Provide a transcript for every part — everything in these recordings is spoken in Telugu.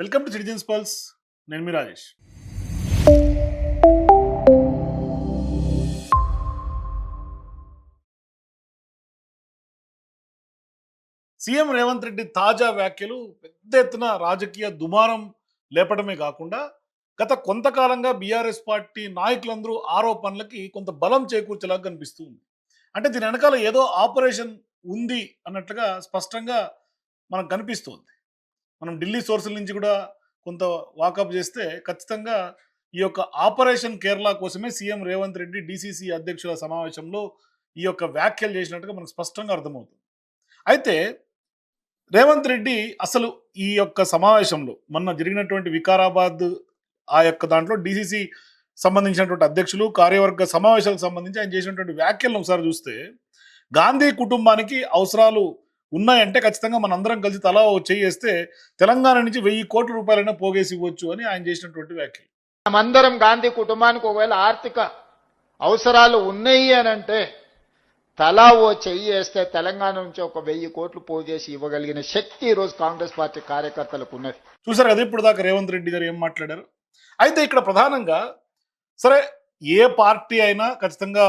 Welcome to citizens pulse. నేను మీ రాజేష్. సీఎం రేవంత్ రెడ్డి తాజా వ్యాఖ్యలు పెద్ద ఎత్తున రాజకీయ దుమారం లేపడమే కాకుండా గత కొంతకాలంగా బీఆర్ఎస్ పార్టీ నాయకులందరూ ఆరోపణలకి కొంత బలం చేకూర్చేలాగా కనిపిస్తుంది. అంటే దీని వెనకాల ఏదో ఆపరేషన్ ఉంది అన్నట్లుగా స్పష్టంగా మనకు కనిపిస్తుంది. మనం ఢిల్లీ సోర్సుల నుంచి కూడా కొంత వాకప్ చేస్తే ఖచ్చితంగా ఈ యొక్క ఆపరేషన్ కేరళ కోసమే సీఎం రేవంత్ రెడ్డి డీసీసీ అధ్యక్షుల సమావేశంలో ఈ యొక్క వ్యాఖ్యలు చేసినట్టుగా మనకు స్పష్టంగా అర్థమవుతుంది. అయితే రేవంత్ రెడ్డి అసలు ఈ యొక్క సమావేశంలో మొన్న జరిగినటువంటి వికారాబాద్ ఆ యొక్క దాంట్లో డీసీసీ సంబంధించినటువంటి అధ్యక్షులు కార్యవర్గ సమావేశాలకు సంబంధించి ఆయన చేసినటువంటి వ్యాఖ్యలను ఒకసారి చూస్తే గాంధీ కుటుంబానికి అవసరాలు ఉన్నాయంటే ఖచ్చితంగా మనందరం కలిసి తలా ఓ చేస్తే తెలంగాణ నుంచి 1000 కోట్ల రూపాయలైనా పోగేసి ఇవ్వచ్చు అని ఆయన చేసినటువంటి వ్యాఖ్యలు. మనమందరం గాంధీ కుటుంబానికి ఒకవేళ ఆర్థిక అవసరాలు ఉన్నాయి అని అంటే తలా ఓ చెయ్యి వేస్తే తెలంగాణ నుంచి ఒక 1000 కోట్లు పోజేసి ఇవ్వగలిగిన శక్తి ఈరోజు కాంగ్రెస్ పార్టీ కార్యకర్తలకు ఉన్నది. చూసారు కదా ఇప్పుడు దాకా రేవంత్ రెడ్డి గారు ఏం మాట్లాడారు. అయితే ఇక్కడ ప్రధానంగా సరే ఏ పార్టీ అయినా ఖచ్చితంగా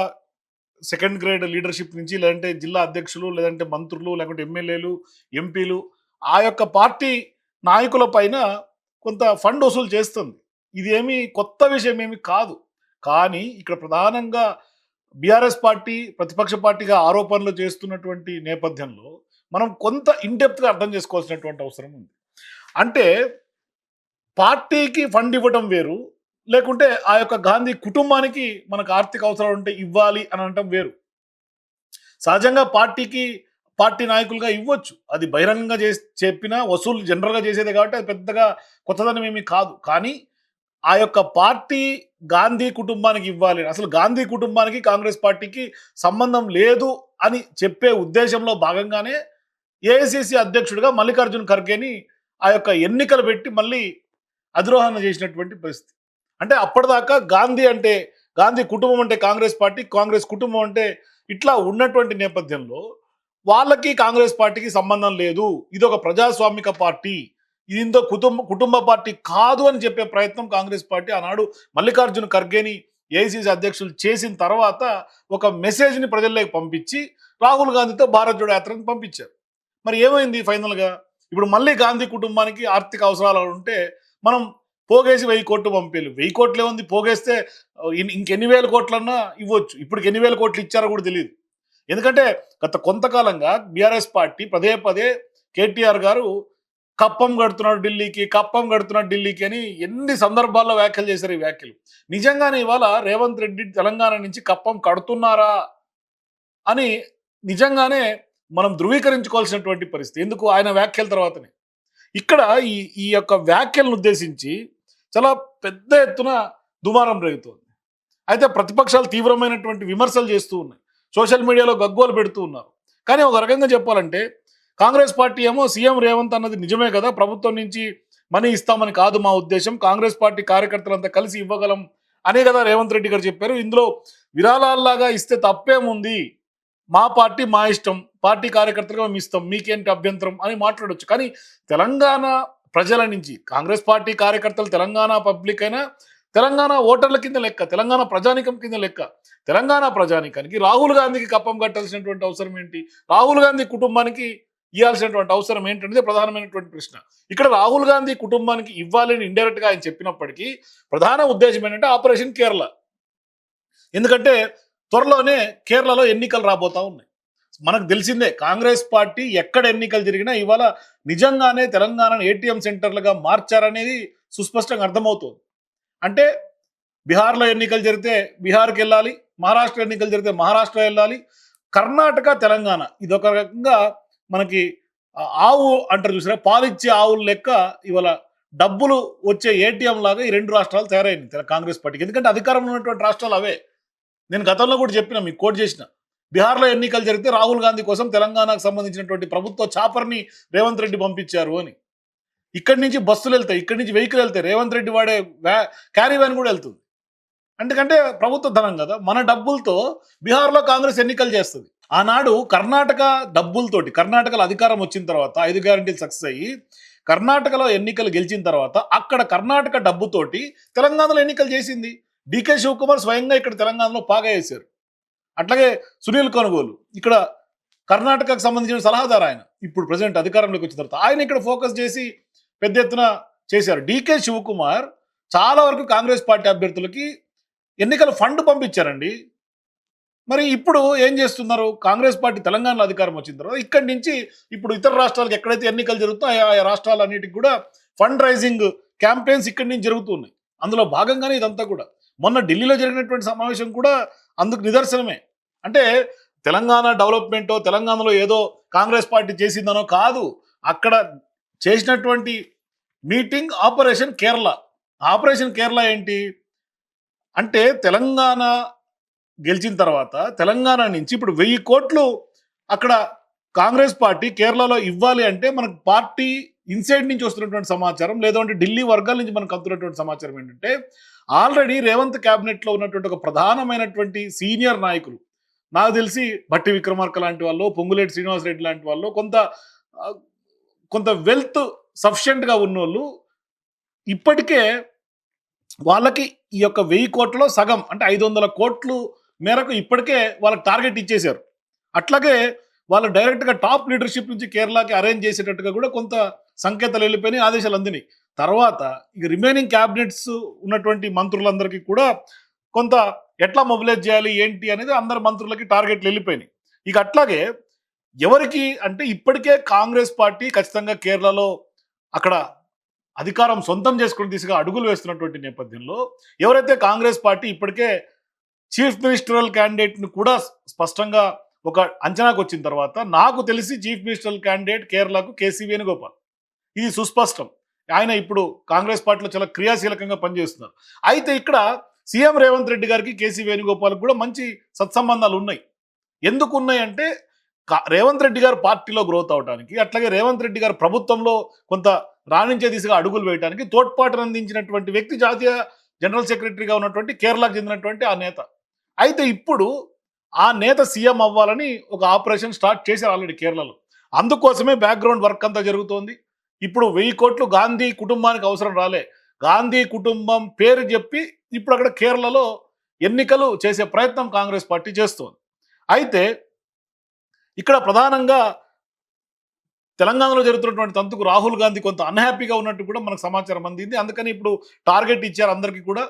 సెకండ్ గ్రేడ్ లీడర్షిప్ నుంచి లేదంటే జిల్లా అధ్యక్షులు లేదంటే మంత్రులు లేకుంటే ఎమ్మెల్యేలు ఎంపీలు ఆ యొక్క పార్టీ నాయకుల పైన కొంత ఫండ్ వసూలు చేస్తుంది. ఇది ఏమి కొత్త విషయం ఏమి కాదు. కానీ ఇక్కడ ప్రధానంగా బీఆర్ఎస్ పార్టీ ప్రతిపక్ష పార్టీగా ఆరోపణలు చేస్తున్నటువంటి నేపథ్యంలో మనం కొంత ఇన్డెప్త్గా అర్థం చేసుకోవాల్సినటువంటి అవసరం ఉంది. అంటే పార్టీకి ఫండ్ ఇవ్వడం వేరు, లేకుంటే ఆ యొక్క గాంధీ కుటుంబానికి మనకు ఆర్థిక అవసరాలు ఉంటే ఇవ్వాలి అని అనటం వేరు. సహజంగా పార్టీ నాయకులుగా ఇవ్వచ్చు, అది బహిరంగంగా చెప్పినా వసూలు జనరల్గా చేసేదే కాబట్టి అది పెద్దగా కొత్తదనం ఏమీ కాదు. కానీ ఆ యొక్క పార్టీ గాంధీ కుటుంబానికి ఇవ్వాలి, అసలు గాంధీ కుటుంబానికి కాంగ్రెస్ పార్టీకి సంబంధం లేదు అని చెప్పే ఉద్దేశంలో భాగంగానే ఏఐసిసి అధ్యక్షుడిగా మల్లికార్జున్ ఖర్గేని ఆ యొక్క ఎన్నికలు పెట్టి మళ్ళీ అధిరోహణ చేసినటువంటి పరిస్థితి. అంటే అప్పటిదాకా గాంధీ కుటుంబం అంటే కాంగ్రెస్ పార్టీ, కాంగ్రెస్ కుటుంబం అంటే ఇట్లా ఉన్నటువంటి నేపథ్యంలో వాళ్ళకి కాంగ్రెస్ పార్టీకి సంబంధం లేదు, ఇది ఒక ప్రజాస్వామిక పార్టీ, ఇది కుటుంబ పార్టీ కాదు అని చెప్పే ప్రయత్నం కాంగ్రెస్ పార్టీ ఆనాడు మల్లికార్జున ఖర్గేని ఏఐసిసి అధ్యక్షులు చేసిన తర్వాత ఒక మెసేజ్ని ప్రజల్లోకి పంపించి రాహుల్ గాంధీతో భారత్ జోడో యాత్రను పంపించారు. మరి ఏమైంది ఫైనల్గా? ఇప్పుడు మళ్ళీ గాంధీ కుటుంబానికి ఆర్థిక అవసరాలు ఉంటే మనం పోగేసి 1000 కోట్లు పంపేలు. 1000 కోట్లు ఏముంది, పోగేస్తే ఇంకెన్ని వేల కోట్లన్నా ఇవ్వచ్చు. ఇప్పటికి ఎన్ని వేల కోట్లు ఇచ్చారో కూడా తెలియదు. ఎందుకంటే గత కొంతకాలంగా బీఆర్ఎస్ పార్టీ పదే పదే కేటీఆర్ గారు కప్పం కడుతున్నాడు ఢిల్లీకి అని ఎన్ని సందర్భాల్లో వ్యాఖ్యలు చేశారు. ఈ వ్యాఖ్యలు నిజంగానే ఇవాళ రేవంత్ రెడ్డి తెలంగాణ నుంచి కప్పం కడుతున్నారా అని నిజంగానే మనం ధృవీకరించుకోవాల్సినటువంటి పరిస్థితి. ఎందుకు? ఆయన వ్యాఖ్యల తర్వాతనే. ఇక్కడ ఈ యొక్క వ్యాఖ్యలను ఉద్దేశించి చాలా పెద్ద ఎత్తున దుమారం రేగుతోంది. అయితే ప్రతిపక్షాలు తీవ్రమైనటువంటి విమర్శలు చేస్తూ ఉన్నాయి, సోషల్ మీడియాలో గగ్గోలు పెడుతూ ఉన్నారు. కానీ ఒక రకంగా చెప్పాలంటే కాంగ్రెస్ పార్టీ ఏమో సీఎం రేవంత్ అన్నది నిజమే కదా, ప్రభుత్వం నుంచి మనీ ఇస్తామని కాదు మా ఉద్దేశం, కాంగ్రెస్ పార్టీ కార్యకర్తలంతా కలిసి ఇవ్వగలం అనే కదా రేవంత్ రెడ్డి గారు చెప్పారు. ఇందులో విరాళాల్లాగా ఇస్తే తప్పేముంది, మా పార్టీ మా ఇష్టం, పార్టీ కార్యకర్తలుగా మేము ఇస్తాం, మీకేంటి అభ్యంతరం అని మాట్లాడొచ్చు. కానీ తెలంగాణ ప్రజల నుంచి కాంగ్రెస్ పార్టీ కార్యకర్తలు తెలంగాణ పబ్లిక్ అయినా తెలంగాణ ఓటర్ల కింద లెక్క, తెలంగాణ ప్రజానికం కింద లెక్క. తెలంగాణ ప్రజానికానికి రాహుల్ గాంధీకి కప్పం కట్టాల్సినటువంటి అవసరం ఏంటి, రాహుల్ గాంధీ కుటుంబానికి ఇవ్వాల్సినటువంటి అవసరం ఏంటనేది ప్రధానమైనటువంటి ప్రశ్న. ఇక్కడ రాహుల్ గాంధీ కుటుంబానికి ఇవ్వాలని ఇండైరెక్ట్గా ఆయన చెప్పినప్పటికీ ప్రధాన ఉద్దేశం ఏంటంటే ఆపరేషన్ కేరళ. ఎందుకంటే త్వరలోనే కేరళలో ఎన్నికలు రాబోతా ఉన్నాయి. మనకు తెలిసిందే కాంగ్రెస్ పార్టీ ఎక్కడ ఎన్నికలు జరిగినా ఇవాళ నిజంగానే తెలంగాణను ఏటీఎం సెంటర్లుగా మార్చారనేది సుస్పష్టంగా అర్థమవుతుంది. అంటే బీహార్లో ఎన్నికలు జరిగితే బీహార్కి వెళ్ళాలి, మహారాష్ట్ర ఎన్నికలు జరిగితే మహారాష్ట్ర వెళ్ళాలి, కర్ణాటక తెలంగాణ ఇదొక రకంగా మనకి ఆవు అంటారు చూసారా, పాలిచ్చే ఆవుల లెక్క ఇవాళ డబ్బులు వచ్చే ఏటీఎం లాగా ఈ రెండు రాష్ట్రాలు తయారైంది కాంగ్రెస్ పార్టీకి. ఎందుకంటే అధికారంలో ఉన్నటువంటి రాష్ట్రాలు అవే. నేను గతంలో కూడా చెప్పిన, మీకు కోట్ చేసిన, బీహార్లో ఎన్నికలు జరిగితే రాహుల్ గాంధీ కోసం తెలంగాణకు సంబంధించినటువంటి ప్రభుత్వ చాపర్ని రేవంత్ రెడ్డి పంపించారు అని. ఇక్కడి నుంచి బస్సులు వెళ్తాయి, ఇక్కడి నుంచి వెహికల్ వెళ్తాయి, రేవంత్ రెడ్డి వాడే క్యారీ వ్యాన్ కూడా వెళ్తుంది. ఎందుకంటే ప్రభుత్వ ధనం కదా, మన డబ్బులతో బీహార్లో కాంగ్రెస్ ఎన్నికలు చేస్తుంది. ఆనాడు కర్ణాటక డబ్బులతోటి, కర్ణాటకలో అధికారం వచ్చిన తర్వాత 5 గ్యారెంటీలు సక్సెస్ అయ్యి కర్ణాటకలో ఎన్నికలు గెలిచిన తర్వాత అక్కడ కర్ణాటక డబ్బుతోటి తెలంగాణలో ఎన్నికలు చేసింది. డీకే శివకుమార్ స్వయంగా ఇక్కడ తెలంగాణలో పాగా వేశారు. అట్లాగే సునీల్ కొనుగోలు ఇక్కడ కర్ణాటకకు సంబంధించిన సలహాదారు ఆయన. ఇప్పుడు ప్రజెంట్ అధికారంలోకి వచ్చిన తర్వాత ఆయన ఇక్కడ ఫోకస్ చేసి పెద్ద ఎత్తున చేశారు. డీకే శివకుమార్ చాలా వరకు కాంగ్రెస్ పార్టీ అభ్యర్థులకి ఎన్నికల ఫండ్ పంపించారండి. మరి ఇప్పుడు ఏం చేస్తున్నారు? కాంగ్రెస్ పార్టీ తెలంగాణలో అధికారం వచ్చిన తర్వాత ఇక్కడి నుంచి ఇప్పుడు ఇతర రాష్ట్రాలకు ఎక్కడైతే ఎన్నికలు జరుగుతాయో ఆ రాష్ట్రాలన్నిటికి కూడా ఫండ్ రైజింగ్ క్యాంపెయిన్స్ ఇక్కడి నుంచి జరుగుతున్నాయి. అందులో భాగంగానే ఇదంతా కూడా మొన్న ఢిల్లీలో జరిగినటువంటి సమావేశం కూడా అందుకు నిదర్శనమే. అంటే తెలంగాణ డెవలప్మెంటో తెలంగాణలో ఏదో కాంగ్రెస్ పార్టీ చేసిందనో కాదు, అక్కడ చేసినటువంటి meeting operation Kerala. Operation Kerala ఏంటి అంటే తెలంగాణ గెలిచిన తర్వాత తెలంగాణ నుంచి ఇప్పుడు 1000 కోట్లు అక్కడ కాంగ్రెస్ పార్టీ కేరళలో ఇవ్వాలి అంటే మనకు పార్టీ ఇన్సైడ్ నుంచి వస్తున్నటువంటి సమాచారం, లేదంటే ఢిల్లీ వర్గాల నుంచి మనకు అందుతున్నటువంటి సమాచారం ఏంటంటే ఆల్రెడీ రేవంత్ క్యాబినెట్లో ఉన్నటువంటి ఒక ప్రధానమైనటువంటి సీనియర్ నాయకులు, నాకు తెలిసి భట్టి విక్రమార్క లాంటి వాళ్ళు, పొంగులేటి శ్రీనివాసరెడ్డి లాంటి వాళ్ళు, కొంత వెల్త్ సఫిషియెంట్గా ఉన్నోళ్ళు ఇప్పటికే వాళ్ళకి ఈ యొక్క 1000 కోట్లలో సగం అంటే 500 కోట్లు మేరకు ఇప్పటికే వాళ్ళకి టార్గెట్ ఇచ్చేశారు. అట్లాగే వాళ్ళు డైరెక్ట్గా టాప్ లీడర్షిప్ నుంచి కేరళకి అరేంజ్ చేసేటట్టుగా కూడా కొంత సంకేతాలు వెళ్ళిపోయినాయి, ఆదేశాలు అందినాయి. తర్వాత ఇక రిమైనింగ్ క్యాబినెట్స్ ఉన్నటువంటి మంత్రులందరికీ కూడా కొంత ఎట్లా మొబిలైజ్ చేయాలి ఏంటి అనేది అందరు మంత్రులకి టార్గెట్లు వెళ్ళిపోయినాయి. ఇక అట్లాగే ఎవరికి అంటే ఇప్పటికే కాంగ్రెస్ పార్టీ ఖచ్చితంగా కేరళలో అక్కడ అధికారం సొంతం చేసుకుని దిశగా అడుగులు వేస్తున్నటువంటి నేపథ్యంలో ఎవరైతే కాంగ్రెస్ పార్టీ ఇప్పటికే చీఫ్ మినిస్టరల్ క్యాండిడేట్ను కూడా స్పష్టంగా ఒక అంచనాకు వచ్చిన తర్వాత నాకు తెలిసి చీఫ్ మినిస్టరల్ క్యాండిడేట్ కేరళకు కేసీ వేణుగోపాల్, ఇది సుస్పష్టం. ఆయన ఇప్పుడు కాంగ్రెస్ పార్టీలో చాలా క్రియాశీలకంగా పనిచేస్తున్నారు. అయితే ఇక్కడ సీఎం రేవంత్ రెడ్డి గారికి కేసీ వేణుగోపాల్కి కూడా మంచి సత్సంబంధాలు ఉన్నాయి. ఎందుకు ఉన్నాయి అంటే రేవంత్ రెడ్డి గారు పార్టీలో గ్రోత్ అవడానికి, అట్లాగే రేవంత్ రెడ్డి గారు ప్రభుత్వంలో కొంత రాణించే దిశగా అడుగులు వేయడానికి తోడ్పాటును అందించినటువంటి వ్యక్తి జాతీయ జనరల్ సెక్రటరీగా ఉన్నటువంటి కేరళకు చెందినటువంటి ఆ నేత. అయితే ఇప్పుడు ఆ నేత సీఎం అవ్వాలని ఒక ఆపరేషన్ స్టార్ట్ చేశారు ఆల్రెడీ కేరళలో. అందుకోసమే బ్యాక్గ్రౌండ్ వర్క్ అంతా జరుగుతోంది. ఇప్పుడు 1000 కోట్లు గాంధీ కుటుంబానికి అవసరం రాలే, గాంధీ కుటుంబం పేరు చెప్పి ఇప్పుడు అక్కడ కేరళలో ఎన్నికలు చేసే ప్రయత్నం కాంగ్రెస్ పార్టీ చేస్తోంది. అయితే ఇక్కడ ప్రధానంగా తెలంగాణలో జరుగుతున్నటువంటి తంతుకు రాహుల్ గాంధీ కొంత అన్హ్యాపీగా ఉన్నట్టు కూడా మనకు సమాచారం అందింది. అందుకని ఇప్పుడు టార్గెట్ ఇచ్చారు అందరికీ కూడా.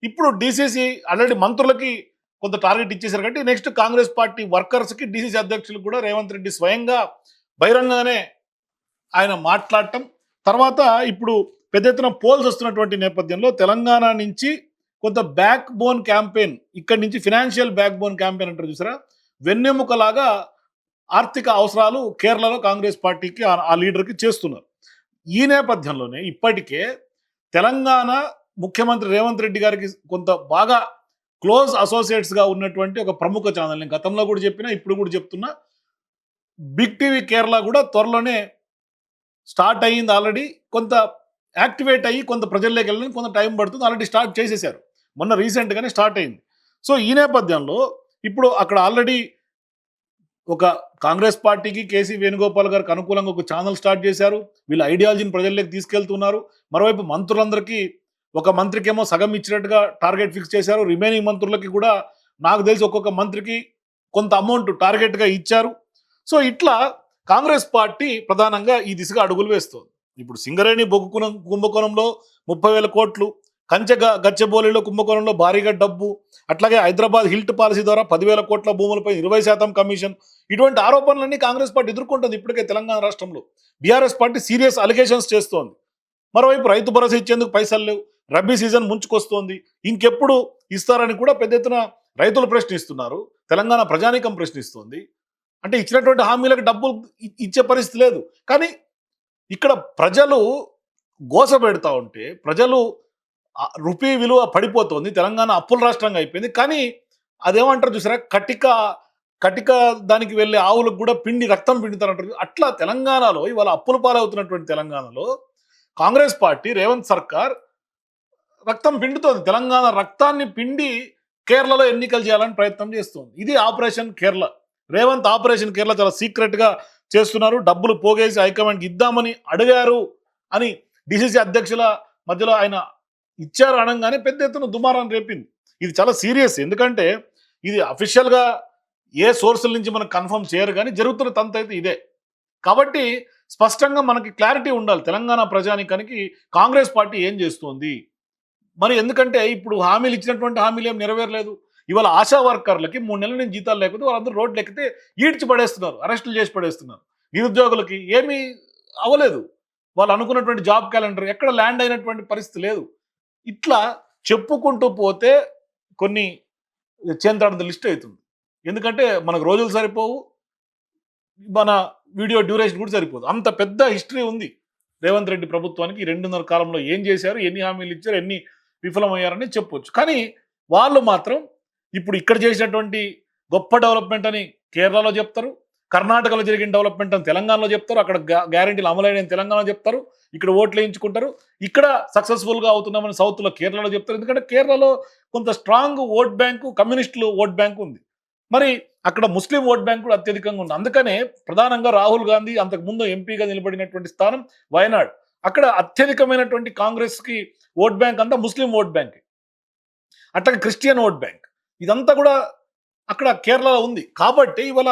ఇప్పుడు డీసీసీ ఆల్రెడీ మంత్రులకి కొంత టార్గెట్ ఇచ్చేశారు కాబట్టి నెక్స్ట్ కాంగ్రెస్ పార్టీ వర్కర్స్కి డీసీసీ అధ్యక్షులు కూడా రేవంత్ రెడ్డి స్వయంగా బహిరంగంగానే ఆయన మాట్లాడటం. తర్వాత ఇప్పుడు పెద్ద ఎత్తున పోల్స్ వస్తున్నటువంటి నేపథ్యంలో తెలంగాణ నుంచి కొంత బ్యాక్ బోన్ క్యాంపెయిన్, ఇక్కడి నుంచి ఫినాన్షియల్ బ్యాక్ బోన్ క్యాంపెయిన్ అంటారు చూసారా, వెన్నెముకలాగా ఆర్థిక అవసరాలు కేరళలో కాంగ్రెస్ పార్టీకి ఆ లీడర్కి చేస్తున్నారు. ఈ నేపథ్యంలోనే ఇప్పటికే తెలంగాణ ముఖ్యమంత్రి రేవంత్ రెడ్డి గారికి కొంత బాగా క్లోజ్ అసోసియేట్స్గా ఉన్నటువంటి ఒక ప్రముఖ ఛానల్, నేను గతంలో కూడా చెప్పినా ఇప్పుడు కూడా చెప్తున్నా, బిగ్ టీవీ కేరళ కూడా త్వరలోనే స్టార్ట్ అయ్యింది. ఆల్రెడీ కొంత యాక్టివేట్ అయ్యి కొంత ప్రజల్లోకి వెళ్ళడానికి కొంత టైం పడుతుంది. ఆల్రెడీ స్టార్ట్ చేసేసారు, మొన్న రీసెంట్గానే స్టార్ట్ అయింది. సో ఈ నేపథ్యంలో ఇప్పుడు అక్కడ ఆల్రెడీ ఒక కాంగ్రెస్ పార్టీకి కేసీ వేణుగోపాల్ గారికి అనుకూలంగా ఒక ఛానల్ స్టార్ట్ చేశారు. వీళ్ళ ఐడియాలజీని ప్రజల్లోకి తీసుకెళ్తున్నారు. మరోవైపు మంత్రులందరికీ ఒక మంత్రికేమో సగం ఇచ్చినట్టుగా టార్గెట్ ఫిక్స్ చేశారు. రిమైనింగ్ మంత్రులకి కూడా నాకు తెలిసి ఒక్కొక్క మంత్రికి కొంత అమౌంట్ టార్గెట్గా ఇచ్చారు. సో ఇట్లా కాంగ్రెస్ పార్టీ ప్రధానంగా ఈ దిశగా అడుగులు వేస్తోంది. ఇప్పుడు సింగరేణి బొగ్గు కుంభకోణంలో 30,000 కోట్లు, గచ్చబౌలిలో కుంభకోణంలో భారీగా డబ్బు, అట్లాగే హైదరాబాద్ హిల్ట్ పాలసీ ద్వారా 10,000 కోట్ల భూములపై 20% కమిషన్, ఇటువంటి ఆరోపణలన్నీ కాంగ్రెస్ పార్టీ ఎదుర్కొంటుంది. ఇప్పటికే తెలంగాణ రాష్ట్రంలో బీఆర్ఎస్ పార్టీ సీరియస్ అలిగేషన్స్ చేస్తోంది. మరోవైపు రైతు భరోసా ఇచ్చేందుకు పైసలు లేవు, రబీ సీజన్ ముంచుకొస్తోంది, ఇంకెప్పుడు ఇస్తారని కూడా పెద్ద ఎత్తున రైతులు ప్రశ్నిస్తున్నారు, తెలంగాణ ప్రజానీకం ప్రశ్నిస్తోంది. అంటే ఇచ్చినటువంటి హామీలకు డబ్బులు ఇచ్చే పరిస్థితి లేదు. కానీ ఇక్కడ ప్రజలు గోస పెడతా ఉంటే, ప్రజలు రూపీ విలువ పడిపోతుంది, తెలంగాణ అప్పుల రాష్ట్రంగా అయిపోయింది. కానీ అదేమంటారు చూసారా, కటిక దానికి వెళ్ళే ఆవులకు కూడా రక్తం పిండుతారంటారు. అట్లా తెలంగాణలో ఇవాళ అప్పుల పాలవుతున్నటువంటి తెలంగాణలో కాంగ్రెస్ పార్టీ రేవంత్ సర్కార్ రక్తం పిండుతోంది. తెలంగాణ రక్తాన్ని పిండి కేరళలో ఎన్నికలు చేయాలని ప్రయత్నం చేస్తోంది. ఇది ఆపరేషన్ కేరళ. రేవంత్ ఆపరేషన్ కేరళ చాలా సీక్రెట్గా చేస్తున్నారు. డబ్బులు పోగేసి హైకమాండ్కి ఇద్దామని అడిగారు అని డిసిసి అధ్యక్షుల మధ్యలో ఆయన ఇచ్చారు అనగానే పెద్ద ఎత్తున దుమారాన్ని రేపింది. ఇది చాలా సీరియస్. ఎందుకంటే ఇది అఫీషియల్గా ఏ సోర్సుల నుంచి మనకు కన్ఫర్మ్ చేయరు, కానీ జరుగుతున్న తంతు అయితే ఇదే. కాబట్టి స్పష్టంగా మనకి క్లారిటీ ఉండాలి తెలంగాణ ప్రజానికానికి కాంగ్రెస్ పార్టీ ఏం చేస్తోంది. మరి ఎందుకంటే ఇప్పుడు హామీలు ఇచ్చినటువంటి హామీలు ఏం నెరవేరలేదు. ఇవాళ ఆశా వర్కర్లకి 3 నెలల నుంచి జీతాలు లేకపోతే వాళ్ళందరూ రోడ్లు ఎక్కితే ఈడ్చి పడేస్తున్నారు, అరెస్టులు చేసి పడేస్తున్నారు. నిరుద్యోగులకి ఏమీ అవ్వలేదు. వాళ్ళు అనుకున్నటువంటి జాబ్ క్యాలెండర్ ఎక్కడ ల్యాండ్ అయినటువంటి పరిస్థితి లేదు. ఇట్లా చెప్పుకుంటూ పోతే కొన్ని చేంతాడంత లిస్ట్ అవుతుంది. ఎందుకంటే మనకు రోజులు సరిపోవు, మన వీడియో డ్యూరేషన్ కూడా సరిపోదు. అంత పెద్ద హిస్టరీ ఉంది రేవంత్ రెడ్డి ప్రభుత్వానికి. 2.5 కాలంలో ఏం చేశారు, ఎన్ని హామీలు ఇచ్చారు, ఎన్ని విఫలమయ్యారని చెప్పొచ్చు. కానీ వాళ్ళు మాత్రం ఇప్పుడు ఇక్కడ చేసినటువంటి గొప్ప డెవలప్మెంట్ అని కేరళలో చెప్తారు, కర్ణాటకలో జరిగిన డెవలప్మెంట్ అని తెలంగాణలో చెప్తారు, అక్కడ గ్యారెంటీలు అమలైన తెలంగాణలో చెప్తారు, ఇక్కడ ఓట్లు వేయించుకుంటారు. ఇక్కడ సక్సెస్ఫుల్గా అవుతున్నామని సౌత్లో కేరళలో చెప్తారు. ఎందుకంటే కేరళలో కొంత స్ట్రాంగ్ ఓట్ బ్యాంకు, కమ్యూనిస్టులు ఓట్ బ్యాంకు ఉంది. మరి అక్కడ ముస్లిం ఓట్ బ్యాంక్ కూడా అత్యధికంగా ఉంది. అందుకనే ప్రధానంగా రాహుల్ గాంధీ అంతకుముందు ఎంపీగా నిలబడినటువంటి స్థానం వయనాడ్. అక్కడ అత్యధికమైనటువంటి కాంగ్రెస్కి ఓట్ బ్యాంక్ అంతా ముస్లిం ఓట్ బ్యాంక్, అట్లాగే క్రిస్టియన్ ఓట్ బ్యాంక్. ఇదంతా కూడా అక్కడ కేరళలో ఉంది. కాబట్టి ఇవాళ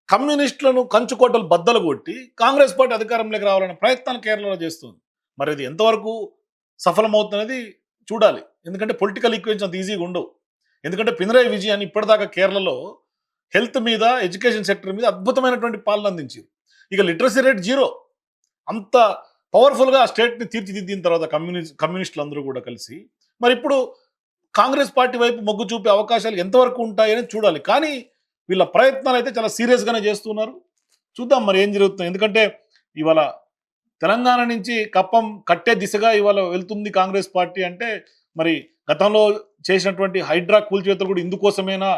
కమ్యూనిస్టులను కంచుకోటలు బద్దలు కొట్టి కాంగ్రెస్ పార్టీ అధికారంలోకి రావాలనే ప్రయత్నాలు కేరళలో చేస్తుంది. మరి ఇది ఎంతవరకు సఫలమవుతున్నది చూడాలి. ఎందుకంటే పొలిటికల్ ఈక్వేషన్స్ అంత ఈజీగా ఉండవు. ఎందుకంటే పినరయ్ విజయన్ ఇప్పటిదాకా కేరళలో హెల్త్ మీద, ఎడ్యుకేషన్ సెక్టర్ మీద అద్భుతమైనటువంటి పాలన అందించారు. ఇక లిటరసీ రేట్ 0. అంత పవర్ఫుల్గా ఆ స్టేట్ని తీర్చిదిద్దిన తర్వాత కమ్యూనిస్టులు అందరూ కూడా కలిసి మరి ఇప్పుడు కాంగ్రెస్ పార్టీ వైపు మొగ్గు చూపే అవకాశాలు ఎంతవరకు ఉంటాయని చూడాలి. కానీ వీళ్ళ ప్రయత్నాలు అయితే చాలా సీరియస్గానే చేస్తున్నారు. చూద్దాం మరి ఏం జరుగుతుంది. ఎందుకంటే ఇవాళ తెలంగాణ నుంచి కప్పం కట్టే దిశగా ఇవాళ వెళ్తుంది కాంగ్రెస్ పార్టీ. అంటే మరి గతంలో చేసినటువంటి హైడ్రా కూల్చివేతలు కూడా ఇందుకోసమేనా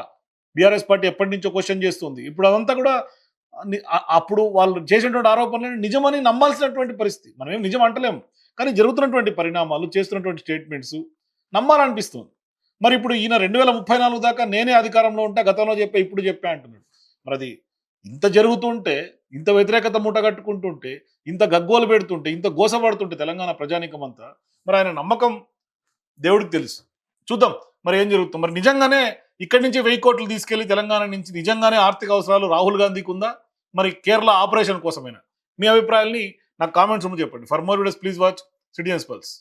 బీఆర్ఎస్ పార్టీ ఎప్పటి నుంచో క్వశ్చన్ చేస్తుంది. ఇప్పుడు అదంతా కూడా అప్పుడు వాళ్ళు చేసినటువంటి ఆరోపణలను నిజమని నమ్మాల్సినటువంటి పరిస్థితి. మనం ఏం నిజం అంటలేము, కానీ జరుగుతున్నటువంటి పరిణామాలు, చేస్తున్నటువంటి స్టేట్మెంట్స్ నమ్మాలనిపిస్తుంది. మరి ఇప్పుడు ఈయన 2034 దాకా నేనే అధికారంలో ఉంటా, గతంలో చెప్పా ఇప్పుడు చెప్పా అంటున్నాడు. మరి అది ఇంత జరుగుతుంటే, ఇంత వ్యతిరేకత మూట కట్టుకుంటుంటే, ఇంత గగ్గోలు పెడుతుంటే, ఇంత గోసపడుతుంటే తెలంగాణ ప్రజానీకం అంతా, మరి ఆయన నమ్మకం దేవుడికి తెలుసు. చూద్దాం మరి ఏం జరుగుతుంది. మరి నిజంగానే ఇక్కడి నుంచి 1000 కోట్లు తీసుకెళ్లి తెలంగాణ నుంచి నిజంగానే ఆర్థిక అవసరాలు రాహుల్ గాంధీకి ఉందా, మరి కేరళ ఆపరేషన్ కోసమైనా? మీ అభిప్రాయాల్ని నాకు కామెంట్స్ చెప్పండి. For more videos please watch citizens pulse.